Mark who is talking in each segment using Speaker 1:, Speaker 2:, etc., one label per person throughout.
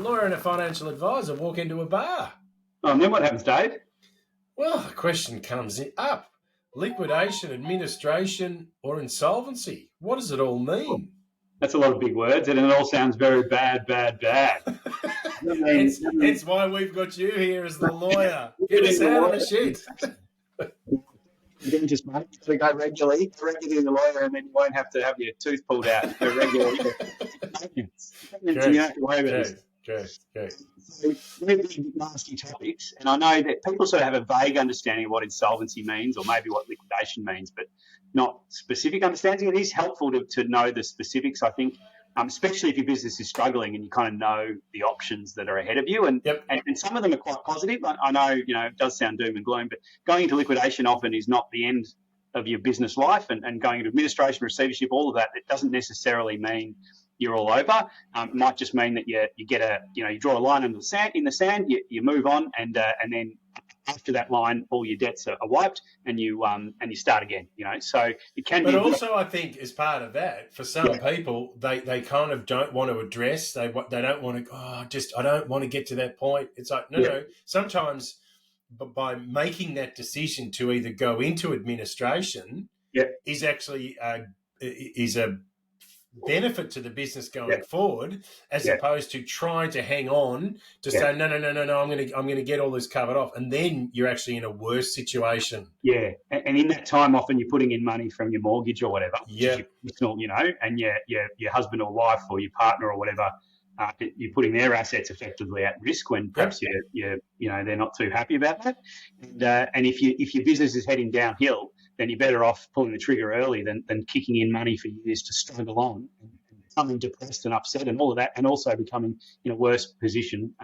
Speaker 1: lawyer and a financial advisor walk into a bar.
Speaker 2: Oh, and then what happens, Dave?
Speaker 1: Well, the question comes up. Liquidation, administration, or insolvency? What does it all mean?
Speaker 2: That's a lot of big words, and it all sounds very bad.
Speaker 1: Hence why we've got you here as the lawyer. Get us out of the shit.
Speaker 2: Then just, mate, to go regularly in the lawyer, and then you won't have to have your tooth pulled out regularly. You don't have to worry about this.
Speaker 1: Correct.
Speaker 2: So they're big, nasty topics, and I know that people sort of have a vague understanding of what insolvency means, or maybe what liquidation means, but not specific understanding. It is helpful to know the specifics, I think, especially if your business is struggling and you kind of know the options that are ahead of you. And some of them are quite positive. I know, it does sound doom and gloom, but going into liquidation often is not the end of your business life, and going into administration, receivership, all of that, it doesn't necessarily mean you're all over. It might just mean that you get you draw a line in the sand, you move on, and then after that line, all your debts are wiped, and you start again. So it can.
Speaker 1: But also, I think as part of that, for some people, they kind of don't want to address. They don't want to. I don't want to get to that point. It's like no. Sometimes, by making that decision to either go into administration, is actually is a benefit to the business going forward, as opposed to trying to hang on to say no, I'm going to get all this covered off, and then you're actually in a worse situation.
Speaker 2: Yeah, and in that time, often you're putting in money from your mortgage or whatever, your personal, and your husband or wife or your partner or whatever, you're putting their assets effectively at risk when perhaps they're not too happy about that, and if your business is heading downhill, then you're better off pulling the trigger early than kicking in money for years to struggle on and becoming depressed and upset and all of that, and also becoming in a worse position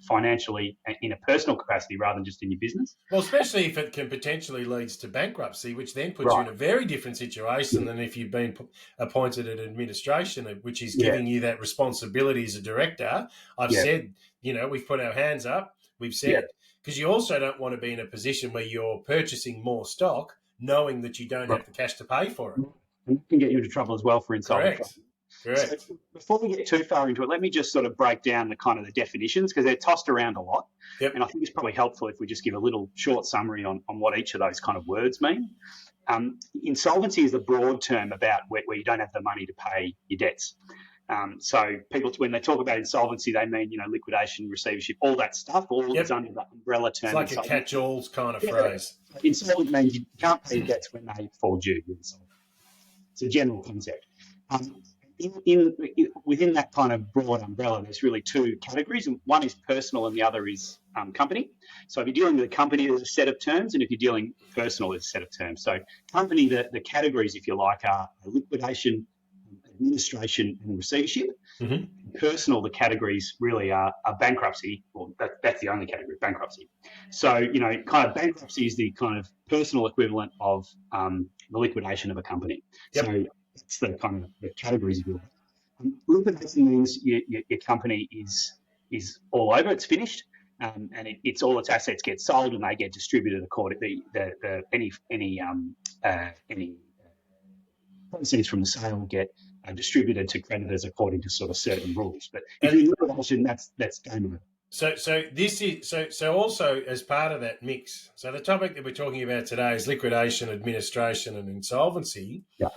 Speaker 2: financially in a personal capacity rather than just in your business.
Speaker 1: Well, especially if it can potentially leads to bankruptcy, which then puts you in a very different situation than if you've been appointed an administration, which is giving you that responsibility as a director. I've said, we've put our hands up, we've said, because you also don't want to be in a position where you're purchasing more stock knowing that you don't have the cash to pay for it.
Speaker 2: And it can get you into trouble as well for insolvency.
Speaker 1: Correct.
Speaker 2: So before we get too far into it, let me just sort of break down the definitions, because they're tossed around a lot. And I think it's probably helpful if we just give a little short summary on what each of those kind of words mean. Insolvency is the broad term about where you don't have the money to pay your debts. So people, when they talk about insolvency, they mean, liquidation, receivership, all that stuff, all is under the umbrella term.
Speaker 1: It's like a catch-all kind of phrase.
Speaker 2: Insolvent means you can't pay your debts when they fall due. It's a general concept. Within that kind of broad umbrella, there's really two categories. One is personal and the other is company. So if you're dealing with a company, there's a set of terms, and if you're dealing personal, there's a set of terms. So company, the categories, if you like, are liquidation, administration, and receivership.
Speaker 1: Mm-hmm.
Speaker 2: Personal, the categories really are bankruptcy. Well, that's the only category, bankruptcy. So, kind of bankruptcy is the kind of personal equivalent of the liquidation of a company. So that's the kind of the categories of your liquidation means your company is all over, it's finished, and it's all its assets get sold and they get distributed accordingly. Any proceeds from the sale get distributed to creditors according to sort of certain rules. But if you liquidation, that's game over.
Speaker 1: So this is so also as part of that mix. So the topic that we're talking about today is liquidation, administration, and insolvency.
Speaker 2: Yeah.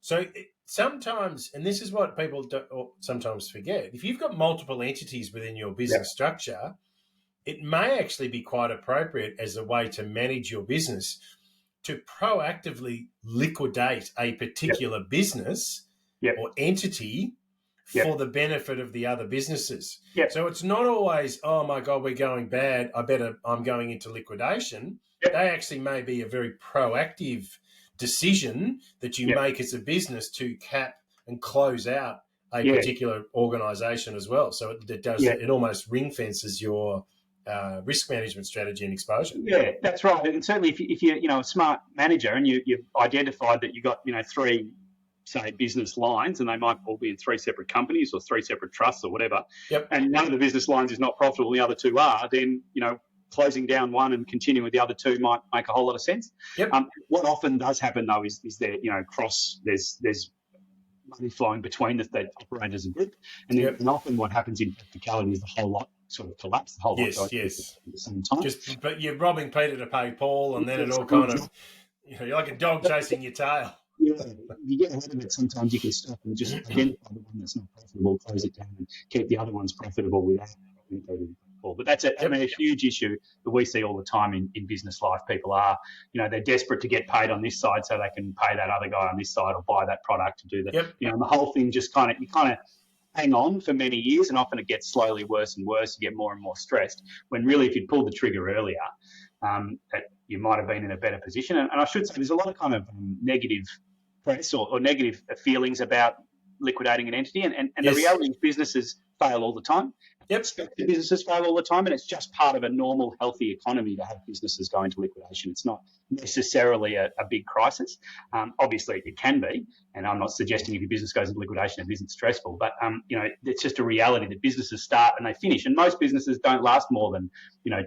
Speaker 1: So sometimes, and this is what people sometimes forget, if you've got multiple entities within your business structure, it may actually be quite appropriate as a way to manage your business to proactively liquidate a particular business or entity for the benefit of the other businesses. So it's not always, oh my God, we're going bad, I'm going into liquidation. They actually may be a very proactive decision that you make as a business to cap and close out a particular organisation as well. So it almost ring fences your risk management strategy and exposure.
Speaker 2: Yeah, that's right. And certainly if you're a smart manager and you've identified that you've got three, say, business lines, and they might all be in three separate companies or three separate trusts or whatever, and one of the business lines is not profitable, the other two are, then closing down one and continuing with the other two might make a whole lot of sense. What often does happen though is there there's money flowing between the operators and group. And then and often what happens in practicality is the whole lot sort of collapse, the whole lot goes at the same time.
Speaker 1: But you're robbing Peter to pay Paul, and then it all kind of, you're like a dog chasing your tail.
Speaker 2: Yeah, if you get ahead of it, sometimes you can stop and just identify the one that's not profitable, close it down, and keep the other ones profitable without robbing Peter to pay Paul. But that's a huge issue that we see all the time in business life. People are, they're desperate to get paid on this side so they can pay that other guy on this side or buy that product to do that. And the whole thing just you kind of hang on for many years, and often it gets slowly worse and worse. You get more and more stressed, when really if you'd pulled the trigger earlier, that you might have been in a better position. And I should say there's a lot of kind of negative press or negative feelings about liquidating an entity, and the reality is businesses fail all the time. Expected businesses fail all the time, and it's just part of a normal, healthy economy to have businesses go into liquidation. It's not necessarily a big crisis. Obviously, it can be, and I'm not suggesting if your business goes into liquidation, it isn't stressful. But it's just a reality that businesses start and they finish, and most businesses don't last more than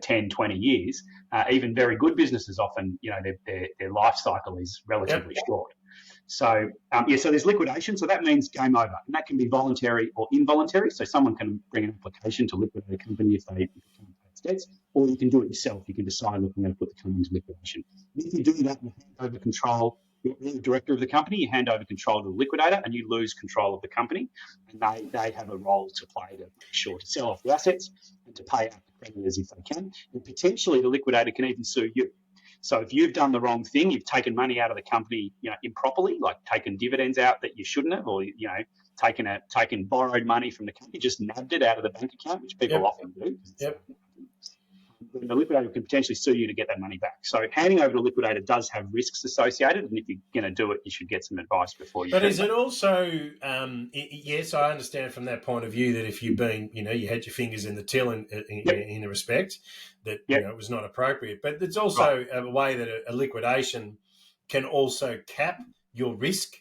Speaker 2: 10, 20 years. Even very good businesses often, their life cycle is relatively short. So, so there's liquidation. So that means game over. And that can be voluntary or involuntary. So someone can bring an application to liquidate a company if they can't pay its debts, or you can do it yourself. You can decide, look, I'm going to put the company into liquidation. And if you do that, you hand over control. You're the director of the company, you hand over control to the liquidator, and you lose control of the company. And they have a role to play to make sure to sell off the assets and to pay out the creditors if they can. And potentially the liquidator can even sue you. So if you've done the wrong thing, you've taken money out of the company, improperly, like taken dividends out that you shouldn't have, or taken borrowed money from the company, just nabbed it out of the bank account, which people often do. Then the liquidator can potentially sue you to get that money back. So handing over to a liquidator does have risks associated, and if you're going to do it, you should get some advice before you.
Speaker 1: But is it also? Yes, I understand from that point of view that if you've been, you had your fingers in the till in a respect that it was not appropriate. But there's also a way that a liquidation can also cap your risk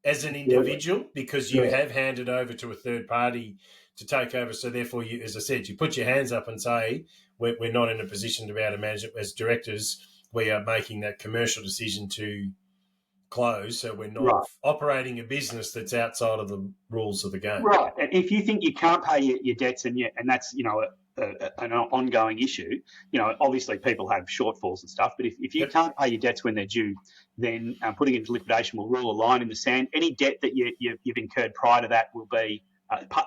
Speaker 1: as an individual because you have handed over to a third party to take over. So therefore, you, as I said, you put your hands up and say, we're not in a position to be able to manage it. As directors, we are making that commercial decision to close, so we're not operating a business that's outside of the rules of the game.
Speaker 2: Right. And if you think you can't pay your debts and that's, an ongoing issue, obviously people have shortfalls and stuff, but if you can't pay your debts when they're due, then putting it into liquidation will rule a line in the sand. Any debt that you've incurred prior to that will be,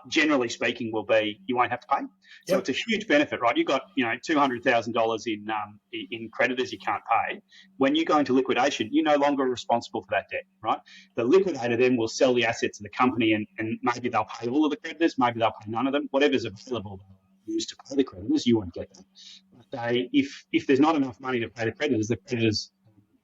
Speaker 2: generally speaking, you won't have to pay. So it's a huge benefit, right? You've got, $200,000 in creditors you can't pay. When you go into liquidation, you're no longer responsible for that debt, right? The liquidator then will sell the assets of the company, and maybe they'll pay all of the creditors, maybe they'll pay none of them. Whatever's available, they'll use to pay the creditors. You won't get that. But if there's not enough money to pay the creditors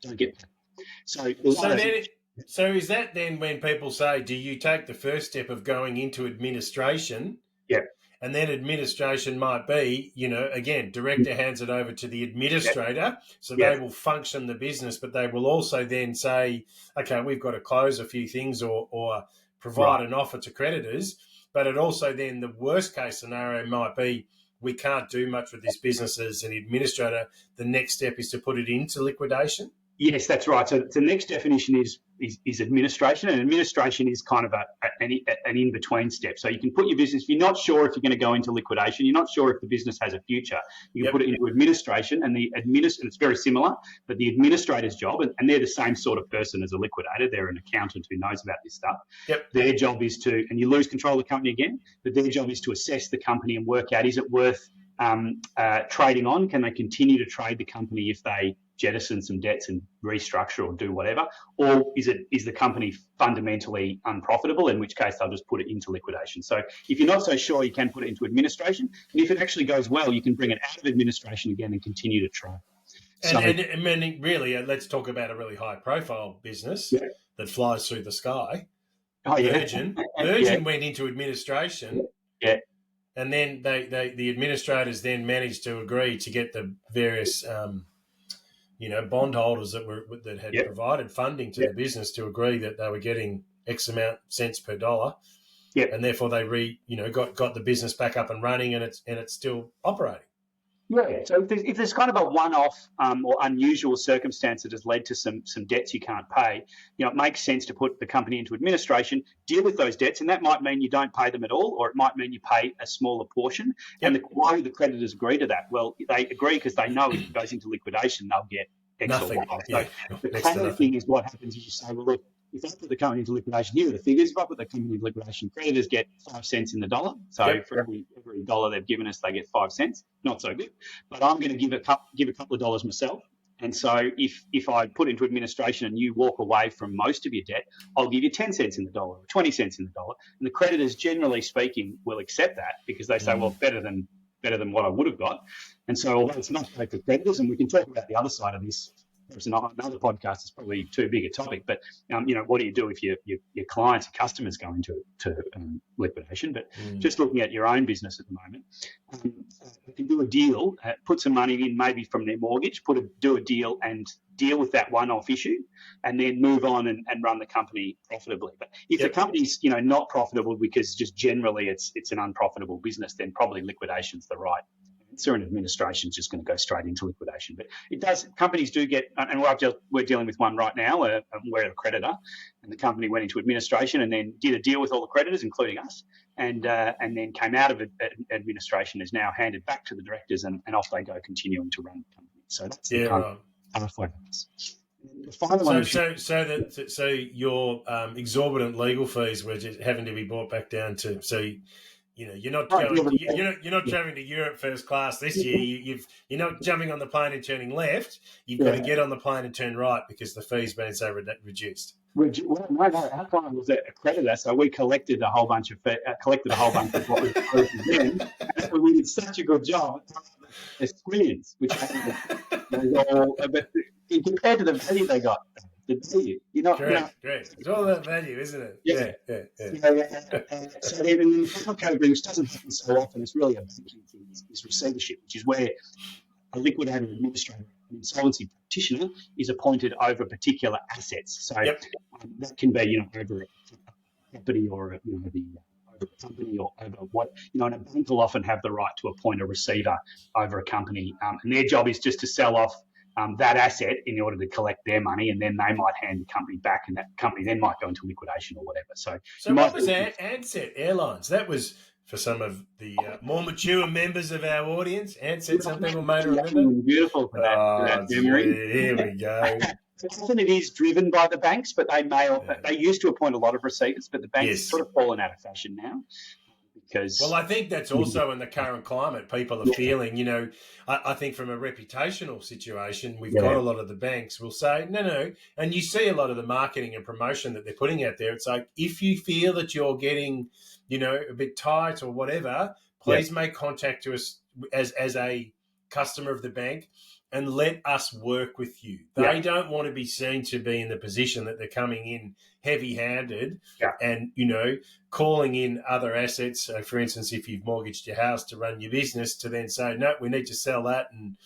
Speaker 2: don't get paid.
Speaker 1: So is that then when people say, do you take the first step of going into administration?
Speaker 2: Yeah.
Speaker 1: And then administration might be, again, director hands it over to the administrator. So they will function the business, but they will also then say, okay, we've got to close a few things or provide an offer to creditors. But it also then the worst case scenario might be we can't do much with this business as an administrator. The next step is to put it into liquidation.
Speaker 2: Yes, that's right. So the next definition is administration, and administration is kind of an in-between step. So you can put your business, if you're not sure if you're going to go into liquidation, you're not sure if the business has a future, you can put it into administration, and it's very similar, but the administrator's job, and they're the same sort of person as a liquidator, they're an accountant who knows about this stuff. Their job is and you lose control of the company again, but their job is to assess the company and work out, is it worth trading on? Can they continue to trade the company if they jettison some debts and restructure or do whatever, or is the company fundamentally unprofitable, in which case they'll just put it into liquidation. So if you're not so sure, you can put it into administration, and if it actually goes well, you can bring it out of administration again and continue to trade.
Speaker 1: And really, let's talk about a really high profile business that flies through the sky. Virgin went into administration. And then the administrators then managed to agree to get the various bondholders that had provided funding to the business to agree that they were getting X amount cents per dollar. And therefore they got the business back up and running, and it's still operating.
Speaker 2: Yeah, so if there's kind of a one-off or unusual circumstance that has led to some debts you can't pay, it makes sense to put the company into administration, deal with those debts, and that might mean you don't pay them at all, or it might mean you pay a smaller portion. And
Speaker 1: Yep.
Speaker 2: why do the creditors agree to that? Well, they agree because they know if it goes into liquidation, they'll get X or
Speaker 1: Nothing.
Speaker 2: Y. So
Speaker 1: Yeah.
Speaker 2: the
Speaker 1: Next to
Speaker 2: classic
Speaker 1: nothing.
Speaker 2: thing is what happens is you say, well, look, if I put the company into liquidation, here are the figures. If I put the company into liquidation, creditors get 5 cents in the dollar. So
Speaker 1: Yep.
Speaker 2: for every dollar they've given us, they get 5 cents. Not so good. But I'm going to give a couple of dollars myself. And so if I put into administration and you walk away from most of your debt, I'll give you 10 cents in the dollar or 20 cents in the dollar. And the creditors, generally speaking, will accept that because they say, well, better than what I would have got. And so although it's not great for creditors, and we can talk about the other side of this, there's another podcast. It's probably too big a topic, but what do you do if your clients, your customers go into liquidation? But just looking at your own business at the moment, you can do a deal, put some money in maybe from their mortgage, do a deal and deal with that one-off issue, and then move on and run the company profitably. But if the company's not profitable because just generally it's an unprofitable business, then probably liquidation's the right answer, and administration is just going to go straight into liquidation. But it does. Companies do get, and we're dealing with one right now. We're a creditor, and the company went into administration and then did a deal with all the creditors, including us, and then came out of administration, is now handed back to the directors, and off they go, continuing to run the company. So that's the kind of pathway. The final one.
Speaker 1: So your exorbitant legal fees were just having to be brought back down to you're not traveling to Europe first class this year. You're not jumping on the plane and turning left. You've got to get on the plane and turn right because the fee's been so reduced.
Speaker 2: Well, no, our client was a creditor, so we collected a whole bunch of what we owed them. And we did such a good job. It's millions, which but compared to the value they got.
Speaker 1: Correct. It's all about value, isn't it?
Speaker 2: Yeah. So then in the final category, which doesn't happen so often, it's really a banking thing, is receivership, which is where a liquidator administrator, an insolvency practitioner, is appointed over particular assets. So that can be, over a property or over a company or over what, and a bank will often have the right to appoint a receiver over a company, and their job is just to sell off that asset in order to collect their money, and then they might hand the company back, and that company then might go into liquidation or whatever. So
Speaker 1: what was Ansett Airlines? That was for some of the more mature members of our audience. Ansett, some people may remember.
Speaker 2: Beautiful for that memory.
Speaker 1: Here we go.
Speaker 2: Often it is driven by the banks, but they used to appoint a lot of receivers, but the banks have sort of fallen out of fashion now. Well,
Speaker 1: I think that's also in the current climate. People are feeling, I think from a reputational situation, we've got a lot of the banks will say, no. And you see a lot of the marketing and promotion that they're putting out there. It's like, if you feel that you're getting, a bit tight or whatever, please make contact to us as a customer of the bank and let us work with you. They don't want to be seen to be in the position that they're coming in heavy-handed and, calling in other assets. So, for instance, if you've mortgaged your house to run your business, to then say, no, we need to sell that. And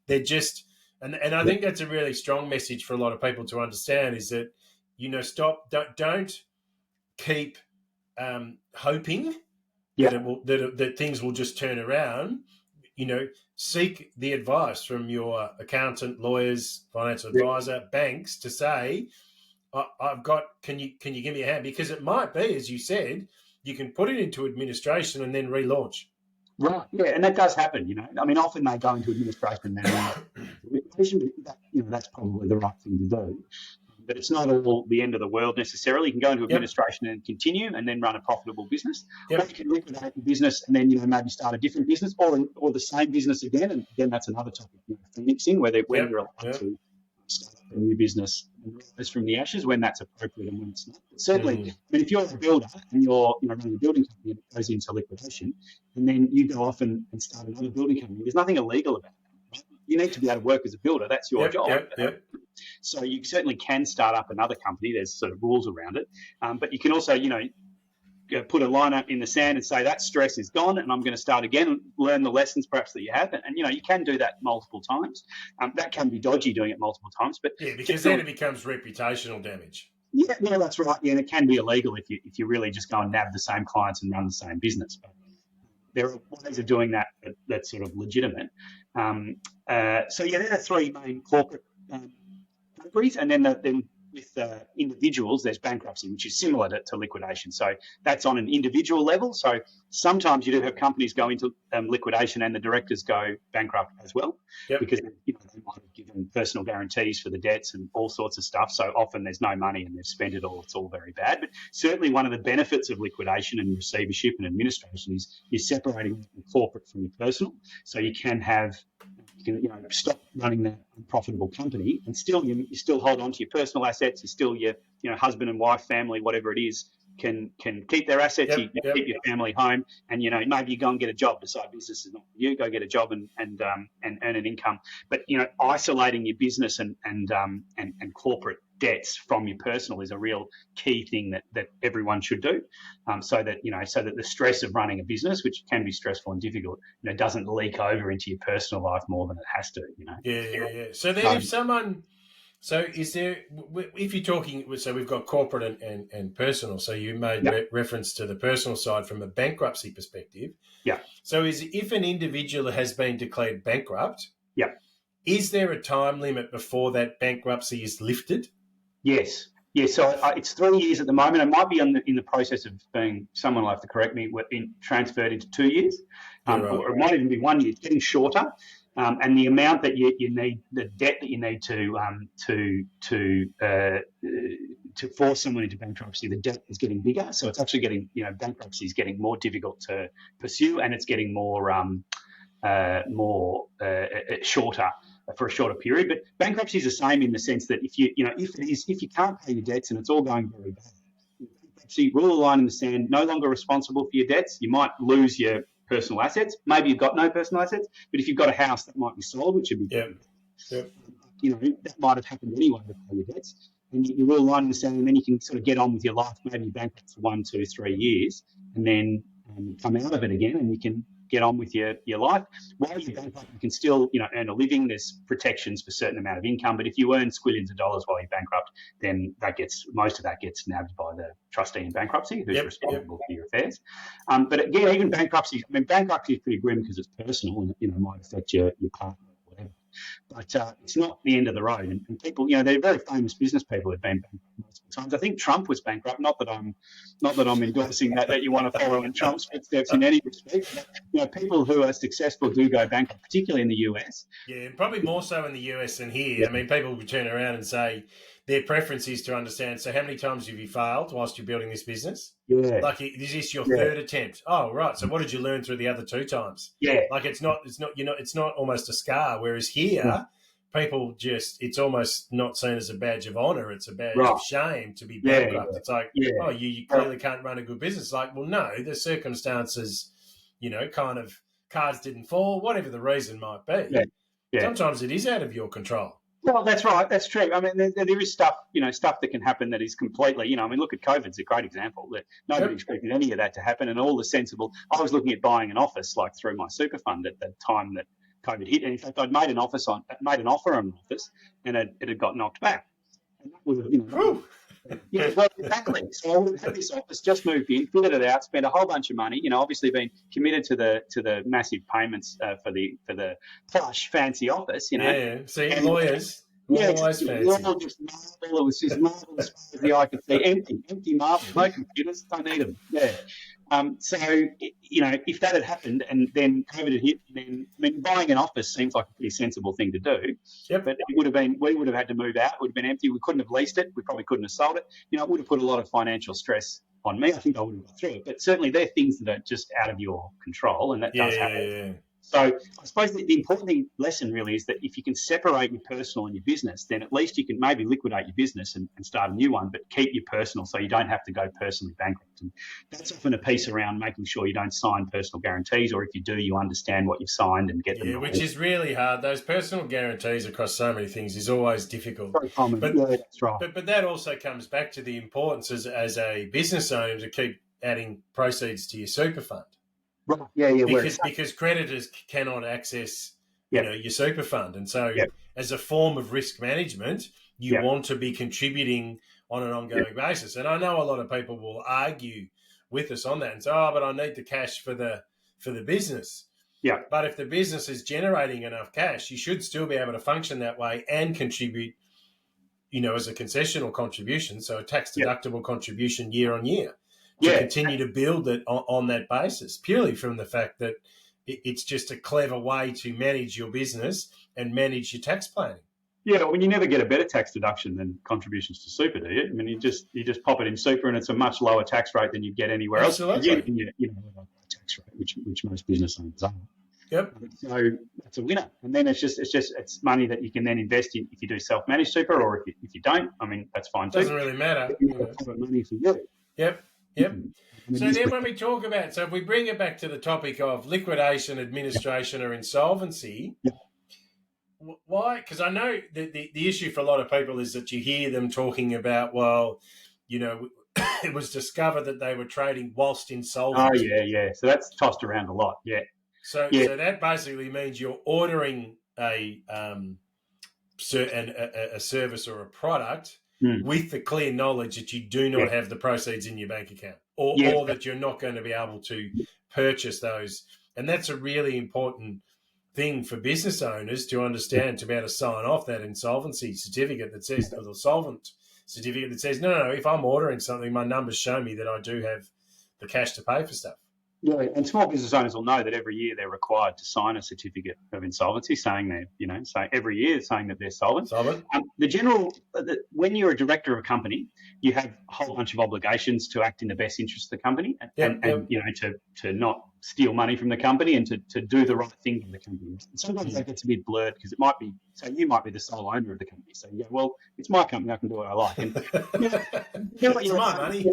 Speaker 1: they're just – and I think that's a really strong message for a lot of people to understand is that, don't keep hoping that things will just turn around. Seek the advice from your accountant, lawyers, financial advisor, banks to say, can you give me a hand? Because it might be, as you said, you can put it into administration and then relaunch.
Speaker 2: Right, and that does happen, often they go into administration and that's probably the right thing to do. But it's not all the end of the world necessarily. You can go into administration and continue and then run a profitable business. Or you can liquidate the business and then, maybe start a different business or the same business again. And again, that's another topic, phoenixing, when you're allowed to start a new business and rise from the ashes, when that's appropriate and when it's not. But certainly, if you're a builder and you're running a building company and it goes into liquidation, and then you go off and start another building company, there's nothing illegal about that. Right? You need to be able to work as a builder. That's your job. So you certainly can start up another company. There's sort of rules around it. But you can also, put a line up in the sand and say that stress is gone and I'm going to start again, learn the lessons perhaps that you have. And you can do that multiple times. That can be dodgy doing it multiple times. But
Speaker 1: because then it becomes reputational damage.
Speaker 2: Yeah, that's right. Yeah, and it can be illegal if you really just go and nab the same clients and run the same business. But there are ways of doing that that's sort of legitimate. So yeah, they're the three main corporate categories, and then with individuals, there's bankruptcy, which is similar to liquidation. So that's on an individual level. So sometimes you do have companies go into liquidation and the directors go bankrupt as well,
Speaker 1: Yep.
Speaker 2: because they might have given personal guarantees for the debts and all sorts of stuff. So often there's no money and they've spent it all. It's all very bad. But certainly one of the benefits of liquidation and receivership and administration is separating corporate from your personal. So you can stop running that unprofitable company, and still you still hold on to your personal assets. You still your husband and wife, family, whatever it is, can keep their assets.
Speaker 1: Yep.
Speaker 2: You keep your family home, and maybe you go and get a job. Decide business is not for you. Go get a job and earn an income. But isolating your business and corporate debts from your personal is a real key thing that everyone should do, so that the stress of running a business, which can be stressful and difficult, doesn't leak over into your personal life more than it has to.
Speaker 1: Yeah. So then, if you're talking, so we've got corporate and personal. So you made reference to the personal side from a bankruptcy perspective.
Speaker 2: Yeah.
Speaker 1: So if an individual has been declared bankrupt,
Speaker 2: yeah,
Speaker 1: is there a time limit before that bankruptcy is lifted?
Speaker 2: Yes. So it's 3 years at the moment. It might be in the process of being, someone will have to correct me, transferred into 2 years. Or it might even be 1 year. It's getting shorter. And the amount that you need, the debt that you need to force someone into bankruptcy, the debt is getting bigger. So it's actually getting, bankruptcy is getting more difficult to pursue, and it's getting more shorter for a shorter period. But bankruptcy is the same in the sense that if you can't pay your debts and it's all going very bad, bankruptcy, rule a line in the sand, no longer responsible for your debts. You might lose your personal assets. Maybe you've got no personal assets, but if you've got a house that might be sold, which would be that might have happened anyway to pay your debts. And you rule a line in the sand, and then you can sort of get on with your life. Maybe you're bankrupt for 1, 2, 3 years, and then come out of it again, and you can get on with your life. While you're bankrupt, you can still earn a living. There's protections for a certain amount of income, but if you earn squillions of dollars while you're bankrupt, then most of that gets nabbed by the trustee in bankruptcy, who's responsible for your affairs. But again, even bankruptcy is pretty grim because it's personal and might affect your partner or whatever. But it's not the end of the road. And people, they're very famous business people who've been bankrupt multiple times. I think Trump was bankrupt. Not that I'm endorsing that you want to follow in Trump's footsteps in any respect. But, people who are successful do go bankrupt, particularly in the US.
Speaker 1: Yeah, probably more so in the US than here. Yeah. I mean, people would turn around and say their preference is to understand, so how many times have you failed whilst you're building this business?
Speaker 2: Yeah.
Speaker 1: Like, is this your third attempt? Oh, right. So what did you learn through the other 2 times?
Speaker 2: Yeah.
Speaker 1: Like, it's not almost a scar. Whereas here, people it's almost not seen as a badge of honour. It's a badge of shame to be bankrupt. It's like, oh, you clearly can't run a good business. Like, well, no, the circumstances, kind of cards didn't fall, whatever the reason might be. Yeah. Sometimes it is out of your control.
Speaker 2: Well, that's right. That's true. I mean, there is stuff that can happen that is completely, look at COVID's a great example. That nobody expected any of that to happen, and all the sensible. I was looking at buying an office through my super fund at the time that COVID hit, and in fact, I'd made an offer on an office, and it had got knocked back. And that was, yeah, well, exactly. So I would have had this office, just moved in, fitted it out, spent a whole bunch of money. Obviously been committed to the massive payments for the plush fancy office.
Speaker 1: Yeah, see, lawyers.
Speaker 2: Yeah, just marble. It was just marble as far as the eye could see. Empty marble. No computers. Don't need them. Yeah. So if that had happened and then COVID had hit, then buying an office seems like a pretty sensible thing to do.
Speaker 1: Yep.
Speaker 2: But we would have had to move out. It would have been empty. We couldn't have leased it. We probably couldn't have sold it. It would have put a lot of financial stress on me. I think I would have got through it. But certainly they're things that are just out of your control, and that does happen.
Speaker 1: Yeah.
Speaker 2: So I suppose the important lesson really is that if you can separate your personal and your business, then at least you can maybe liquidate your business and start a new one, but keep your personal so you don't have to go personally bankrupt. And that's often a piece around making sure you don't sign personal guarantees, or if you do, you understand what you've signed and get them.
Speaker 1: Yeah, which is really hard. Those personal guarantees across so many things is always difficult.
Speaker 2: Very common. But that's right.
Speaker 1: But that also comes back to the importance as a business owner to keep adding proceeds to your super fund.
Speaker 2: Right. Yeah.
Speaker 1: Because creditors cannot access, your super fund, and so as a form of risk management, you want to be contributing on an ongoing basis. And I know a lot of people will argue with us on that and say, "Oh, but I need the cash for the business."
Speaker 2: Yeah.
Speaker 1: But if the business is generating enough cash, you should still be able to function that way and contribute, as a concessional contribution, so a tax-deductible contribution year on year, to continue to build it on that basis, purely from the fact that it's just a clever way to manage your business and manage your tax planning.
Speaker 2: Yeah, well, you never get a better tax deduction than contributions to super, do you? I mean, you just pop it in super, and it's a much lower tax rate than you'd get anywhere else.
Speaker 1: Absolutely.
Speaker 2: You know, tax rate, which most business owners are.
Speaker 1: Yep.
Speaker 2: So that's a winner, and then it's money that you can then invest in if you do self-managed super, or if you don't. I mean, that's fine too.
Speaker 1: Doesn't really matter.
Speaker 2: Money for you.
Speaker 1: Yep. So then when we talk about, so if we bring it back to the topic of liquidation, administration, or insolvency, why? Because I know the issue for a lot of people is that you hear them talking about, well, it was discovered that they were trading whilst insolvent.
Speaker 2: Oh, yeah. So that's tossed around a lot, yeah.
Speaker 1: So that basically means you're ordering a service or a product with the clear knowledge that you do not have the proceeds in your bank account, or that you're not going to be able to purchase those. And that's a really important thing for business owners to understand, to be able to sign off that insolvency certificate that says, or the solvent certificate that says, no, if I'm ordering something, my numbers show me that I do have the cash to pay for stuff.
Speaker 2: Yeah, and small business owners will know that every year they're required to sign a certificate of insolvency saying every year saying that they're solvent. When you're a director of a company, you have a whole bunch of obligations to act in the best interest of the company and to not steal money from the company and to do the right thing for the company. And sometimes that gets a bit blurred because it might be, so you might be the sole owner of the company. So you go, well, it's my company, I can do what I like. And
Speaker 1: it's my money.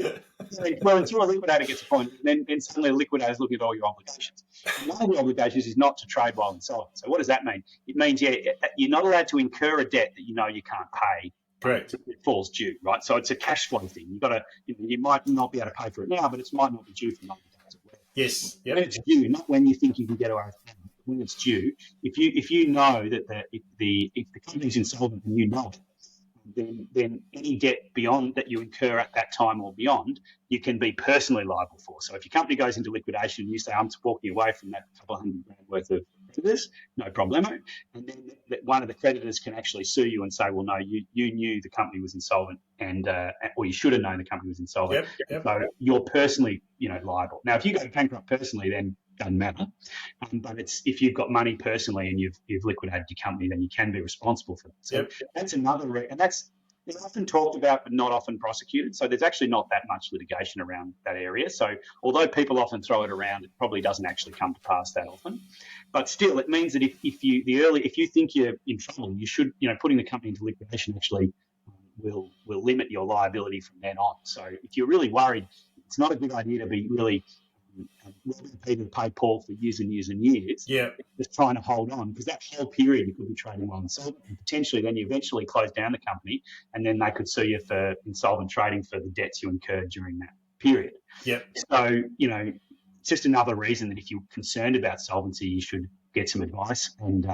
Speaker 2: Well, until a liquidator gets appointed, then suddenly a liquidator's looking at all your obligations. And one of the obligations is not to trade while insolvent. So what does that mean? It means, you're not allowed to incur a debt that you know you can't pay.
Speaker 1: Correct.
Speaker 2: It falls due, right? So it's a cash flow thing. You've got to, you might not be able to pay for it now, but it might not be due for 90 days.
Speaker 1: Yes.
Speaker 2: When it's due, not when you think you can get away with it. When it's due, if you know that if the company's insolvent and you know it, then any debt beyond that you incur at that time or beyond, you can be personally liable for. So if your company goes into liquidation and you say, I'm walking away from that couple $100,000 worth of creditors, no problemo. And then one of the creditors can actually sue you and say, well, no, you knew the company was insolvent or you should have known the company was insolvent.
Speaker 1: Yep.
Speaker 2: So you're personally, liable. Now, if you go bankrupt personally, then doesn't matter. But it's if you've got money personally and you've liquidated your company, then you can be responsible for that. So that's another, and that's often talked about but not often prosecuted. So there's actually not that much litigation around that area. So although people often throw it around, it probably doesn't actually come to pass that often. But still, it means that if you think you're in trouble, you should, putting the company into liquidation actually will limit your liability from then on. So if you're really worried, it's not a good idea to be really robbing Peter to pay Paul for years and years and years.
Speaker 1: Yeah.
Speaker 2: Just trying to hold on, because that whole period you could be trading while insolvent, and potentially then you eventually close down the company, and then they could sue you for insolvent trading for the debts you incurred during that period.
Speaker 1: Yep.
Speaker 2: So, it's just another reason that if you're concerned about solvency, you should get some advice and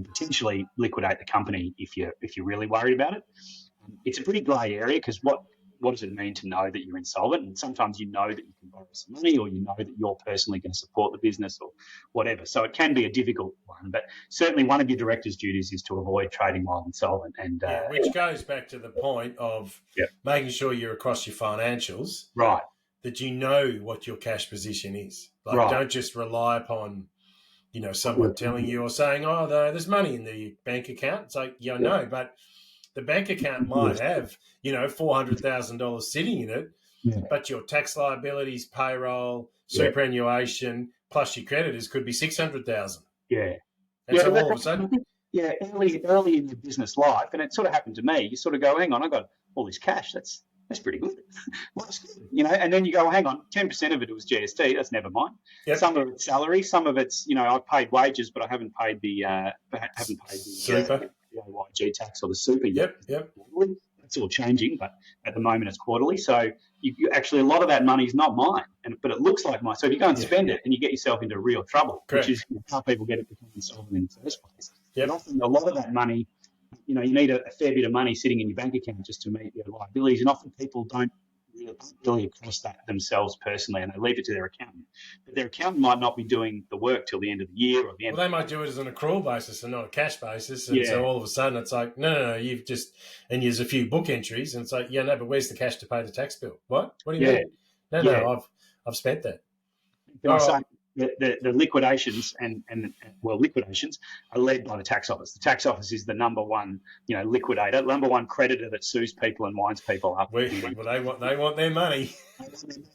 Speaker 2: potentially liquidate the company if you're really worried about it. It's a pretty grey area, because what does it mean to know that you're insolvent? And sometimes you know that you can borrow some money, or you know that you're personally going to support the business or whatever. So it can be a difficult one, but certainly one of your director's duties is to avoid trading while insolvent. And
Speaker 1: which goes back to the point of making sure you're across your financials,
Speaker 2: right?
Speaker 1: That you know what your cash position is. Don't just rely upon someone telling you or saying, oh, there's money in the bank account. It's like, no, but the bank account might have, $400,000 sitting in it, but your tax liabilities, payroll, superannuation, plus your creditors could be $600,000.
Speaker 2: Yeah.
Speaker 1: And so all of a sudden,
Speaker 2: early in your business life, and it sort of happened to me. You sort of go, hang on, I got all this cash. That's pretty good. Well, that's good. And then you go, hang on, 10% of it was GST. That's never mine.
Speaker 1: Yep.
Speaker 2: Some of it's salary. Some of it's, I've paid wages, but I haven't paid the
Speaker 1: super.
Speaker 2: The AYG tax or the super yet.
Speaker 1: Yep.
Speaker 2: It's all changing, but at the moment it's quarterly. So you actually, a lot of that money is not mine, but it looks like mine. So if you go and spend it, and you get yourself into real trouble,
Speaker 1: Correct.
Speaker 2: Which is how people get it become insolvent in the first place.
Speaker 1: Yep.
Speaker 2: And often a lot of that money, you need a fair bit of money sitting in your bank account just to meet your liabilities. And often people don't really across that themselves personally, and they leave it to their accountant. But their accountant might not be doing the work till the end of the year or the end.
Speaker 1: Well, they might do it as an accrual basis and not a cash basis, and
Speaker 2: Yeah,
Speaker 1: so all of a sudden it's like, no, you've just, and there's a few book entries, and it's like, yeah, no, but where's the cash to pay the tax bill? What? What do you
Speaker 2: yeah,
Speaker 1: mean? No,
Speaker 2: yeah.
Speaker 1: I've spent that.
Speaker 2: Can I
Speaker 1: All
Speaker 2: say
Speaker 1: right.
Speaker 2: the liquidations and well, liquidations are led by the tax office. The tax office is the number one, liquidator, number one creditor that sues people and winds people up.
Speaker 1: Well, they want their money.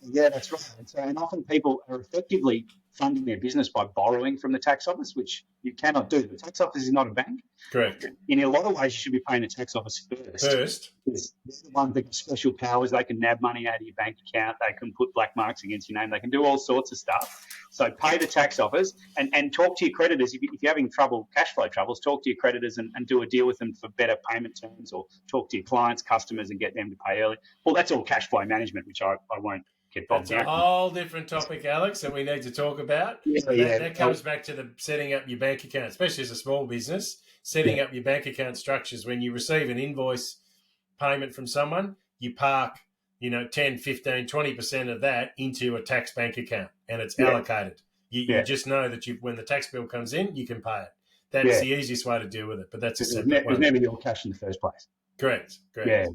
Speaker 2: Yeah, that's right. And often people are effectively funding their business by borrowing from the tax office, which you cannot do. The tax office is not a bank.
Speaker 1: Correct.
Speaker 2: In a lot of ways, you should be paying the tax office first. Because they're the ones that got special powers. They can nab money out of your bank account. They can put black marks against your name. They can do all sorts of stuff. So pay the tax office and talk to your creditors. If you're having cash flow troubles, talk to your creditors and do a deal with them for better payment terms, or talk to your clients, customers, and get them to pay early. Well, that's all cash flow management, which I won't get bogged down.
Speaker 1: That's a whole different topic, Alex, that we need to talk about.
Speaker 2: Yeah.
Speaker 1: That comes back to the setting up your bank account, especially as a small business, setting up your bank account structures. When you receive an invoice payment from someone, you park, 10, 15, 20% of that into a tax bank account, and it's allocated. You just know that when the tax bill comes in, you can pay it. That's the easiest way to deal with it, but that's a separate one.
Speaker 2: It was never your cash in the first place.
Speaker 1: Correct.
Speaker 2: Yeah.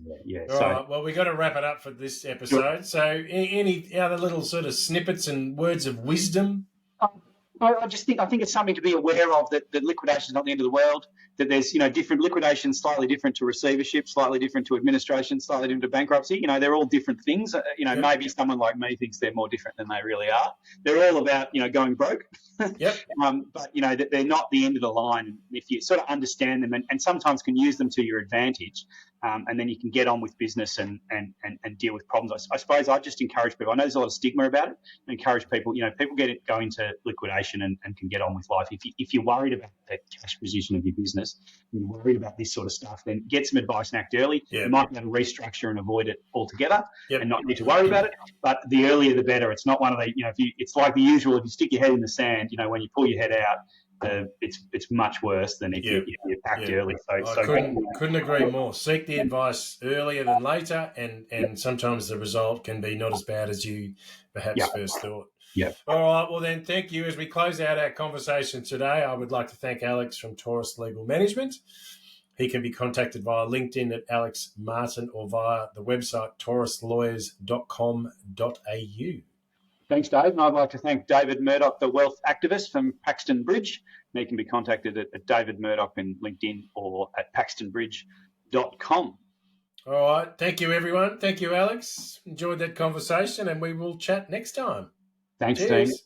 Speaker 1: All right. Well, we got to wrap it up for this episode. So, any other little sort of snippets and words of wisdom?
Speaker 2: I think it's something to be aware of, that liquidation is not the end of the world. That there's different liquidations, slightly different to receivership, slightly different to administration, slightly different to bankruptcy. They're all different things. Maybe someone like me thinks they're more different than they really are. They're all about going broke.
Speaker 1: Yep.
Speaker 2: But they're not the end of the line. If you sort of understand them and sometimes can use them to your advantage, and then you can get on with business and deal with problems. I suppose I just encourage people. I know there's a lot of stigma about it. I encourage people. People go into liquidation and can get on with life. If you're worried about the cash position of your business, and you're worried about this sort of stuff, then get some advice and act early.
Speaker 1: Yep.
Speaker 2: You might be able to restructure and avoid it altogether, and not need to worry about it. But the earlier the better. It's not one of the it's like the usual. If you stick your head in the sand, when you pull your head out, it's much worse than if you act early. So
Speaker 1: couldn't agree more. Seek the advice earlier than later, and sometimes the result can be not as bad as you perhaps first thought.
Speaker 2: Yeah.
Speaker 1: All right. Well, then, thank you. As we close out our conversation today, I would like to thank Alex from Taurus Legal Management. He can be contacted via LinkedIn at Alex Martin or via the website tauruslawyers.com.au.
Speaker 2: Thanks, Dave. And I'd like to thank David Murdoch, the wealth activist from Paxton Bridge. And he can be contacted at David Murdoch in LinkedIn or at paxtonbridge.com.
Speaker 1: All right. Thank you, everyone. Thank you, Alex. Enjoyed that conversation, and we will chat next time.
Speaker 2: Thanks,
Speaker 1: Cheers.
Speaker 2: team.